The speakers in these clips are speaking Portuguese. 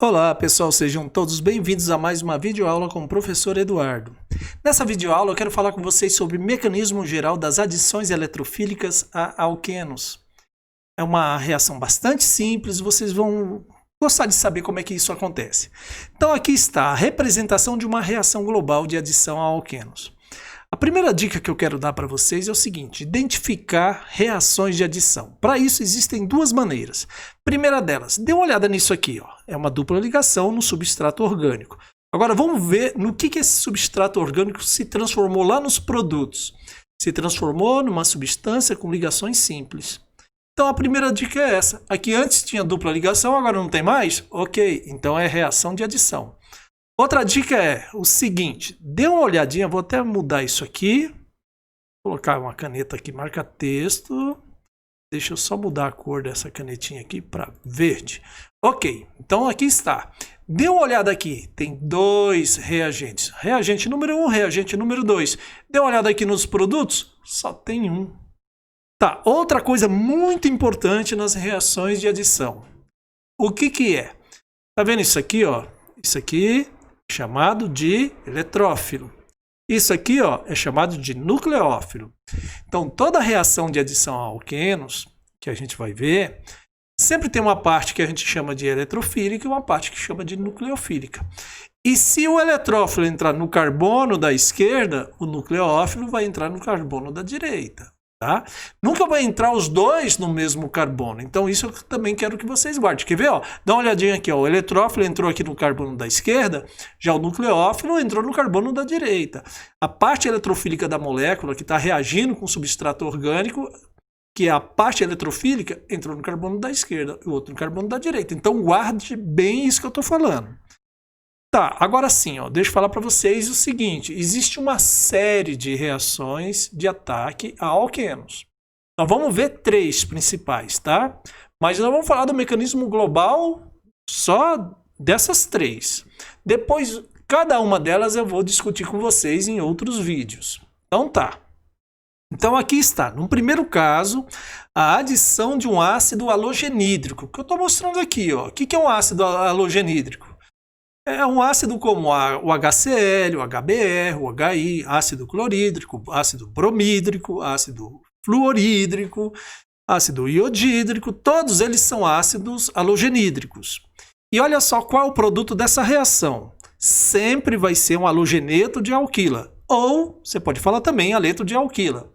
Olá pessoal, sejam todos bem-vindos a mais uma videoaula com o professor Eduardo. Nessa videoaula eu quero falar com vocês sobre o mecanismo geral das adições eletrofílicas a alquenos. É uma reação bastante simples, vocês vão gostar de saber como é que isso acontece. Então aqui está a representação de uma reação global de adição a alquenos. A primeira dica que eu quero dar para vocês é o seguinte: identificar reações de adição. Para isso existem duas maneiras. Primeira delas, dê uma olhada nisso aqui, ó. É uma dupla ligação no substrato orgânico. Agora vamos ver no que esse substrato orgânico se transformou lá nos produtos. Se transformou numa substância com ligações simples. Então a primeira dica é essa. Aqui antes tinha dupla ligação, agora não tem mais? Ok, então é reação de adição. Outra dica é o seguinte: dê uma olhadinha, vou até mudar isso aqui, vou colocar uma caneta aqui, marca texto, deixa eu só mudar a cor dessa canetinha aqui para verde. Ok, então aqui está. Dê uma olhada aqui, tem dois reagentes, reagente número 1, reagente número 2. Dê uma olhada aqui nos produtos, só tem um. Tá, outra coisa muito importante nas reações de adição. O que é? Tá vendo isso aqui, ó? Isso aqui chamado de eletrófilo. Isso aqui, ó, é chamado de nucleófilo. Então, toda reação de adição a alquenos, que a gente vai ver, sempre tem uma parte que a gente chama de eletrofílica e uma parte que chama de nucleofílica. E se o eletrófilo entrar no carbono da esquerda, o nucleófilo vai entrar no carbono da direita. Tá? Nunca vai entrar os dois no mesmo carbono. Então isso eu também quero que vocês guardem. Quer ver? Ó? Dá uma olhadinha aqui. Ó. O eletrófilo entrou aqui no carbono da esquerda, já o nucleófilo entrou no carbono da direita. A parte eletrofílica da molécula que está reagindo com o substrato orgânico, que é a parte eletrofílica, entrou no carbono da esquerda e o outro no carbono da direita. Então guarde bem isso que eu estou falando. Tá, agora sim, ó, deixa eu falar para vocês o seguinte: existe uma série de reações de ataque a alquenos. Nós vamos ver três principais, tá? Mas nós vamos falar do mecanismo global só dessas três. Depois, cada uma delas eu vou discutir com vocês em outros vídeos. Então tá. Então aqui está, no primeiro caso, a adição de um ácido halogenídrico, que eu estou mostrando aqui, ó. O que é um ácido halogenídrico? É um ácido como o HCl, o HBr, o HI, ácido clorídrico, ácido bromídrico, ácido fluorídrico, ácido iodídrico, todos eles são ácidos halogenídricos. E olha só qual é o produto dessa reação. Sempre vai ser um halogeneto de alquila, ou você pode falar também haleto de alquila.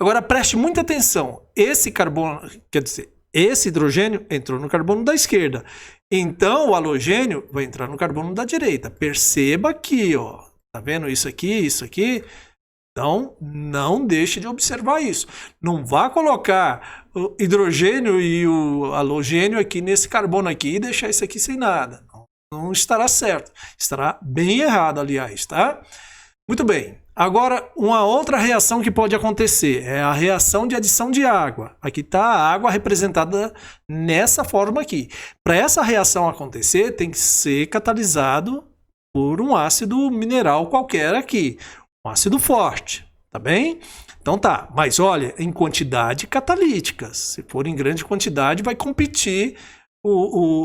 Agora preste muita atenção, esse carbono, quer dizer, esse hidrogênio entrou no carbono da esquerda. Então, o halogênio vai entrar no carbono da direita. Perceba aqui, ó. Tá vendo isso aqui, isso aqui? Então, não deixe de observar isso. Não vá colocar o hidrogênio e o halogênio aqui nesse carbono aqui e deixar isso aqui sem nada. Não estará certo. Estará bem errado, aliás, tá? Muito bem. Agora, uma outra reação que pode acontecer é a reação de adição de água. Aqui está a água representada nessa forma aqui. Para essa reação acontecer, tem que ser catalisado por um ácido mineral qualquer aqui. Um ácido forte, tá bem? Então tá, mas olha, em quantidade catalítica. Se for em grande quantidade, vai competir,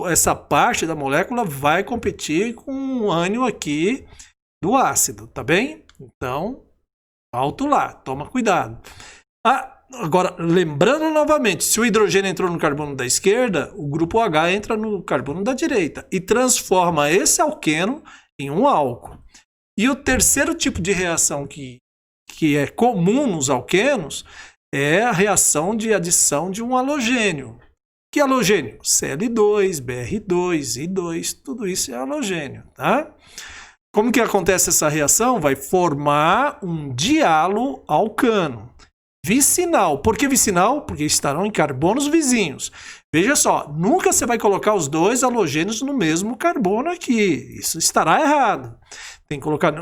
essa parte da molécula vai competir com o ânion aqui do ácido, tá bem? Então, alto lá, toma cuidado. Agora, lembrando novamente, se o hidrogênio entrou no carbono da esquerda, o grupo H entra no carbono da direita e transforma esse alqueno em um álcool. E o terceiro tipo de reação que é comum nos alquenos é a reação de adição de um halogênio. Que halogênio? Cl2, Br2, I2, tudo isso é halogênio, tá? Como que acontece essa reação? Vai formar um dialoalcano. Vicinal. Por que vicinal? Porque estarão em carbonos vizinhos. Veja só, nunca você vai colocar os dois halogênios no mesmo carbono aqui. Isso estará errado. Tem que colocar,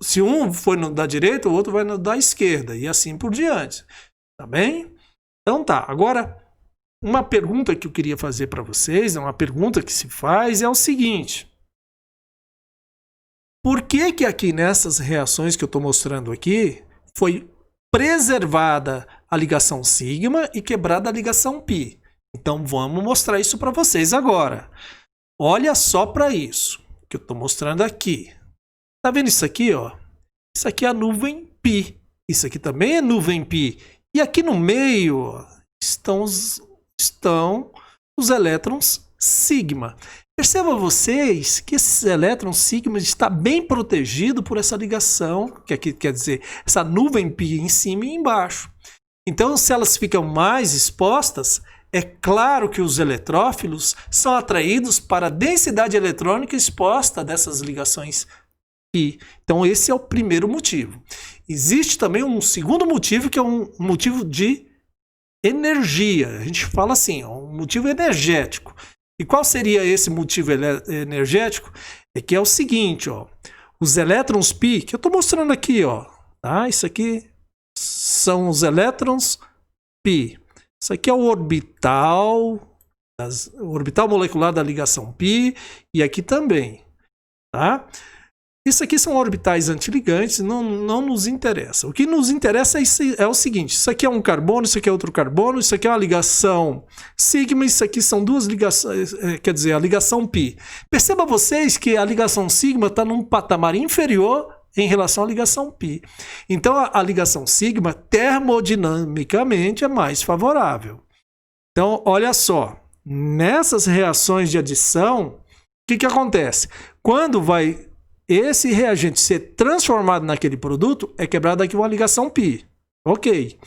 se um for no da direita, o outro vai no da esquerda. E assim por diante. Tá bem? Então tá. Agora, uma pergunta que eu queria fazer para vocês, uma pergunta que se faz é o seguinte: por que aqui nessas reações que eu estou mostrando aqui foi preservada a ligação sigma e quebrada a ligação π? Então vamos mostrar isso para vocês agora. olha só para isso que eu estou mostrando aqui. Tá vendo isso aqui, ó? Isso aqui é a nuvem π. Isso aqui também é nuvem π. E aqui no meio, ó, estão os elétrons sigma. Percebam vocês que esses elétrons sigma está bem protegido por essa ligação, que aqui quer dizer essa nuvem π em cima e embaixo. Então, se elas ficam mais expostas, é claro que os eletrófilos são atraídos para a densidade eletrônica exposta dessas ligações π. Então, esse é o primeiro motivo. Existe também um segundo motivo, que é um motivo de energia. A gente fala assim, um motivo energético. E qual seria esse motivo energético? É que é o seguinte, ó, os elétrons π, que eu estou mostrando aqui, ó, tá? Isso aqui são os elétrons π. Isso aqui é o orbital molecular da ligação π, e aqui também, tá? Isso aqui são orbitais antiligantes, não nos interessa. O que nos interessa é o seguinte, isso aqui é um carbono, isso aqui é outro carbono, isso aqui é uma ligação sigma, isso aqui são duas ligações, quer dizer, a ligação π. Perceba vocês que a ligação sigma está num patamar inferior em relação à ligação π. Então, a ligação sigma, termodinamicamente, é mais favorável. Então, olha só, nessas reações de adição, o que acontece? Quando vai esse reagente ser transformado naquele produto, é quebrada aqui uma ligação π. Ok.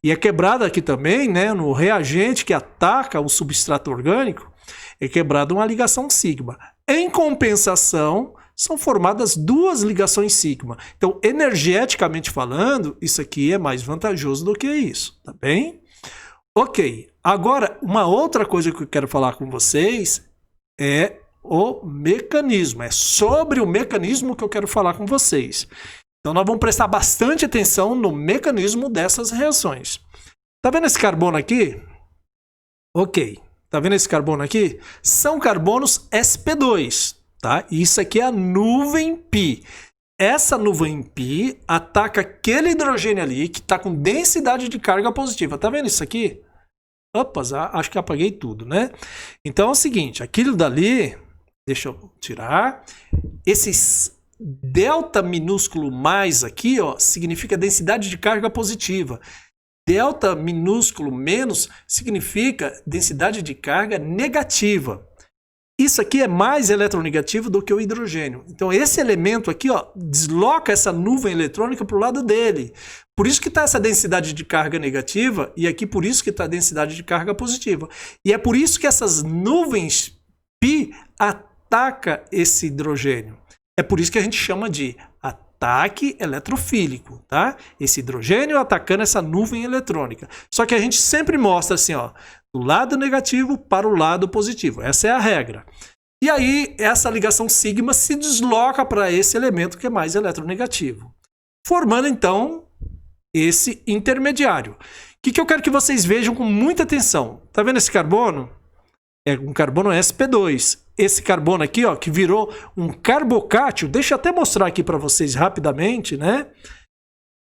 E é quebrada aqui também, né, no reagente que ataca o substrato orgânico, é quebrada uma ligação sigma. Em compensação, são formadas duas ligações sigma. Então, energeticamente falando, isso aqui é mais vantajoso do que isso, tá bem? Ok. Agora, uma outra coisa que eu quero falar com vocês é o mecanismo. É sobre o mecanismo que eu quero falar com vocês. Então, nós vamos prestar bastante atenção no mecanismo dessas reações. Tá vendo esse carbono aqui? Ok. Tá vendo esse carbono aqui? São carbonos sp2. Tá? Isso aqui é a nuvem π. Essa nuvem π ataca aquele hidrogênio ali que está com densidade de carga positiva. Tá vendo isso aqui? Opa, acho que apaguei tudo, né? Então é o seguinte, aquilo dali, deixa eu tirar, esses delta minúsculo mais aqui, ó, significa densidade de carga positiva. Delta minúsculo menos significa densidade de carga negativa. Isso aqui é mais eletronegativo do que o hidrogênio. Então, esse elemento aqui, ó, desloca essa nuvem eletrônica para o lado dele. Por isso que está essa densidade de carga negativa e aqui por isso que está a densidade de carga positiva. E é por isso que essas nuvens π atacam esse hidrogênio. É por isso que a gente chama de ataque eletrofílico, tá? Esse hidrogênio atacando essa nuvem eletrônica. Só que a gente sempre mostra assim, ó, do lado negativo para o lado positivo. Essa é a regra. E aí, essa ligação sigma se desloca para esse elemento que é mais eletronegativo, formando, então, esse intermediário. O que eu quero que vocês vejam com muita atenção? Tá vendo esse carbono? É um carbono sp2. Esse carbono aqui, ó, que virou um carbocátio, deixa eu até mostrar aqui para vocês rapidamente, né?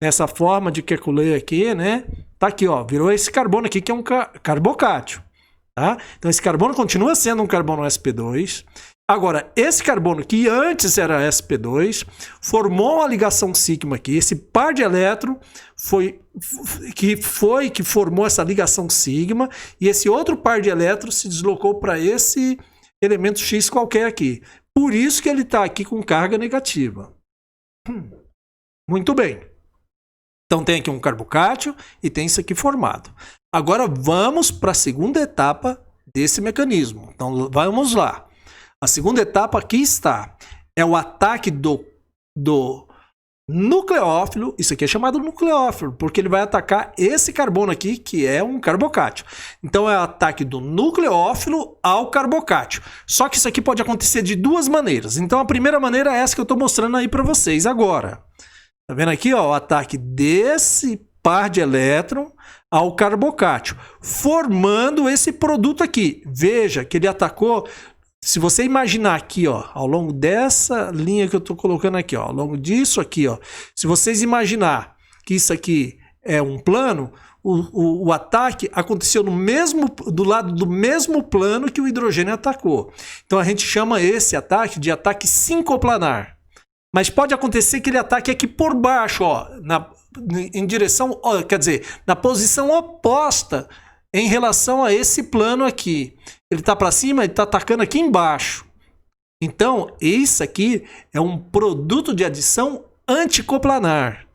Nessa forma de calcular aqui, né? Tá aqui, ó, virou esse carbono aqui que é um carbocátio, tá? Então esse carbono continua sendo um carbono sp2. Agora, esse carbono que antes era sp2, formou uma ligação sigma aqui, esse par de elétron que formou essa ligação sigma, e esse outro par de elétrons se deslocou para esse elemento X qualquer aqui. Por isso que ele está aqui com carga negativa. Muito bem. Então tem aqui um carbocátio e tem isso aqui formado. Agora vamos para a segunda etapa desse mecanismo. Então vamos lá. A segunda etapa aqui está. É o ataque do nucleófilo. Isso aqui é chamado nucleófilo, porque ele vai atacar esse carbono aqui, que é um carbocátio. Então é o ataque do nucleófilo ao carbocátio. Só que isso aqui pode acontecer de duas maneiras. Então a primeira maneira é essa que eu estou mostrando aí para vocês agora. Tá vendo aqui, ó, o ataque desse par de elétron ao carbocátio, formando esse produto aqui. Veja que ele atacou, se você imaginar aqui, ó, ao longo dessa linha que eu estou colocando aqui, ó, ao longo disso aqui, ó, se vocês imaginar que isso aqui é um plano, o ataque aconteceu do lado do mesmo plano que o hidrogênio atacou. Então a gente chama esse ataque de ataque sincoplanar. Mas pode acontecer que ele ataque aqui por baixo, ó, em direção, ó, quer dizer, na posição oposta em relação a esse plano aqui. Ele está para cima, ele está atacando aqui embaixo. Então, isso aqui é um produto de adição anticoplanar.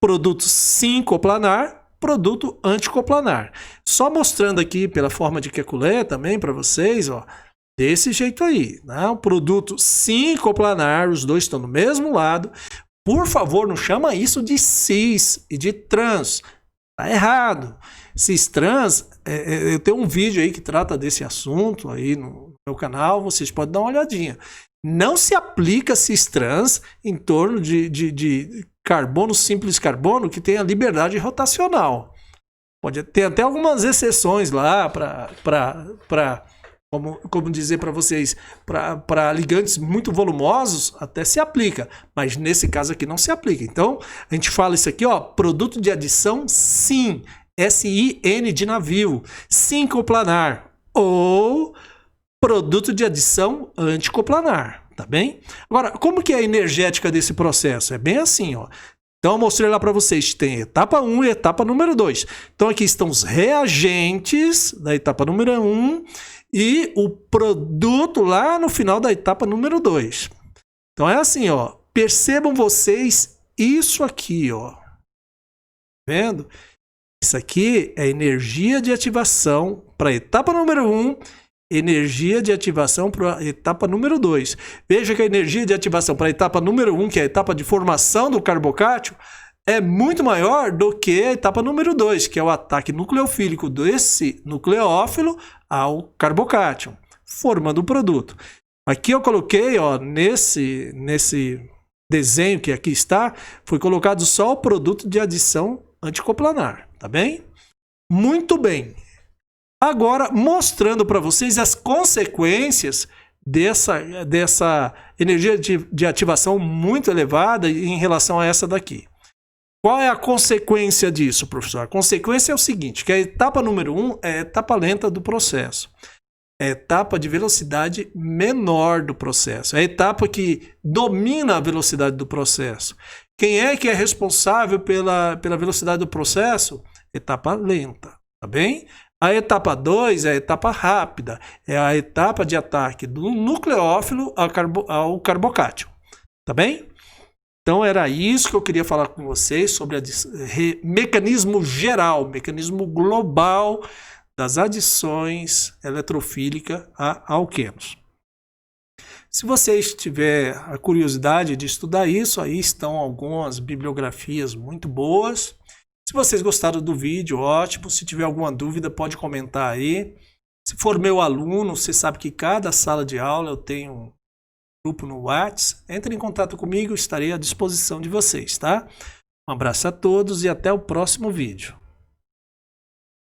Produto sincoplanar, produto anticoplanar. Só mostrando aqui pela forma de Kekulé também para vocês, ó, desse jeito aí, né? O produto sincoplanar, os dois estão do mesmo lado. Por favor, não chama isso de cis e de trans. Tá errado. Cis-trans, eu tenho um vídeo aí que trata desse assunto aí no meu canal, vocês podem dar uma olhadinha. Não se aplica cis-trans em torno de carbono, simples carbono, que tem a liberdade rotacional. Pode ter até algumas exceções lá como dizer para vocês, para ligantes muito volumosos, até se aplica, mas nesse caso aqui não se aplica. Então, a gente fala isso aqui, ó, produto de adição SIN, S-I-N de navio, sincoplanar, ou produto de adição anticoplanar, tá bem? Agora, como que é a energética desse processo? É bem assim, ó. Então, eu mostrei lá para vocês, tem etapa 1 e etapa número 2. Então, aqui estão os reagentes da etapa número 1 e o produto lá no final da etapa número 2. Então, é assim, ó. Percebam vocês isso aqui, ó. Vendo? Isso aqui é energia de ativação para a etapa número 1, energia de ativação para a etapa número 2. Veja que a energia de ativação para a etapa número 1, que é a etapa de formação do carbocátio, é muito maior do que a etapa número 2, que é o ataque nucleofílico desse nucleófilo ao carbocátio, formando o produto. Aqui eu coloquei, ó, nesse desenho que aqui está, foi colocado só o produto de adição anticoplanar, tá bem? Muito bem. Agora, mostrando para vocês as consequências dessa energia de ativação muito elevada em relação a essa daqui. Qual é a consequência disso, professor? A consequência é o seguinte, que a etapa número 1 é a etapa lenta do processo. É a etapa de velocidade menor do processo. É a etapa que domina a velocidade do processo. Quem é que é responsável pela velocidade do processo? Etapa lenta, tá bem? A etapa 2 é a etapa rápida, é a etapa de ataque do nucleófilo ao carbocátio, tá bem? Então era isso que eu queria falar com vocês sobre mecanismo geral, mecanismo global das adições eletrofílicas a alquenos. Se vocês tiverem a curiosidade de estudar isso, aí estão algumas bibliografias muito boas. Se vocês gostaram do vídeo, ótimo. Se tiver alguma dúvida, pode comentar aí. Se for meu aluno, você sabe que cada sala de aula eu tenho um grupo no WhatsApp. Entre em contato comigo, estarei à disposição de vocês, tá? Um abraço a todos e até o próximo vídeo.